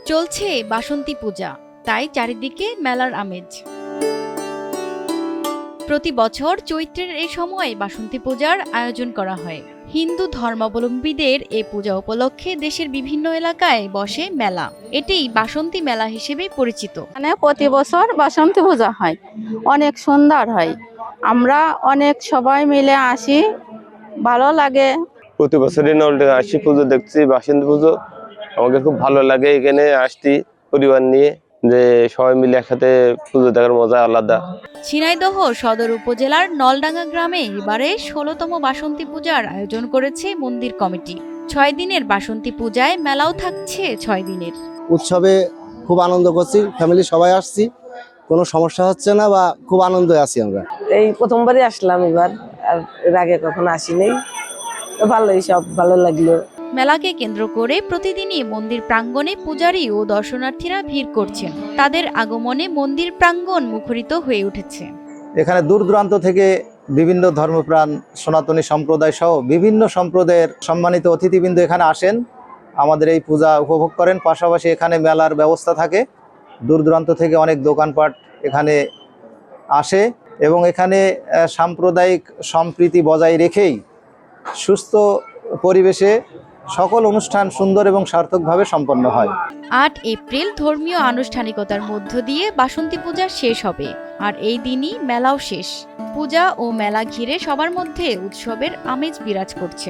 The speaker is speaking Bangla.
চলছে বাসন্তী পূজা, তাই চারিদিকে মেলার আমেজ। প্রতি বছর চৈত্রের এই সময় বাসন্তী পূজার আয়োজন করা হয়। হিন্দু ধর্মাবলম্বীদের এই পূজা উপলক্ষে দেশের বিভিন্ন এলাকায় বসে মেলা। এটি বাসন্তী মেলা হিসেবে পরিচিত। মানে প্রতি বছর বাসন্তী পূজা হয়, অনেক সুন্দর হয়। আমরা অনেক সবাই মিলে আসি, ভালো লাগে। প্রতি বছরই নলডাঙ্গা আসি, পুজো দেখছি, বাসন্তী পুজো আমাকে খুব ভালো লাগে। এখানে আসছি পরিবার নিয়ে, যে সবাই মিলে একসাথে পুজো দেখার মজা আলাদা। ঝিনাইদহ সদর উপজেলার নলডাঙ্গা গ্রামে এবারে ১৬তম বাসন্তী পূজার আয়োজন করেছে মন্দির কমিটি। ৬ দিনের বাসন্তী পূজায় মেলাও থাকছে ৬ দিনের। উৎসবে খুব আনন্দ করছি, ফ্যামিলি সবাই আসছি, কোনো সমস্যা হচ্ছে না বা খুব আনন্দে আছি আমরা। এই প্রথমবারই আসলাম এবার, আর এর আগে কখনো আসিনি। তো ভালোই, সব ভালো লাগলো। মেলাকে কেন্দ্র করে প্রতিদিনই মন্দির প্রাঙ্গণে পূজারী ও দর্শনার্থীরা ভিড় করছেন। তাদের আগমনে মন্দির প্রাঙ্গণ মুখরিত হয়ে উঠেছে। এখানে দূর দূরান্ত থেকে বিভিন্ন ধর্মপ্রাণ সনাতনী সম্প্রদায় সহ বিভিন্ন সম্প্রদায়ের সম্মানিত অতিথিবৃন্দ এখানে আসেন, আমাদের এই পূজা উপভোগ করেন। পাশাপাশি এখানে মেলার ব্যবস্থা থাকে, দূর দূরান্ত থেকে অনেক দোকানপাট এখানে আসে এবং এখানে সাম্প্রদায়িক সম্প্রীতি বজায় রেখেই সুস্থ পরিবেশে সকল অনুষ্ঠান সুন্দর এবং সার্থকভাবে সম্পন্ন হয়। ৮ এপ্রিল ধর্মীয় আনুষ্ঠানিকতার মধ্য দিয়ে বাসন্তী পূজা শেষ হবে, আর এই দিনই মেলাও শেষ। পূজা ও মেলা ঘিরে সবার মধ্যে উৎসবের আমেজ বিরাজ করছে।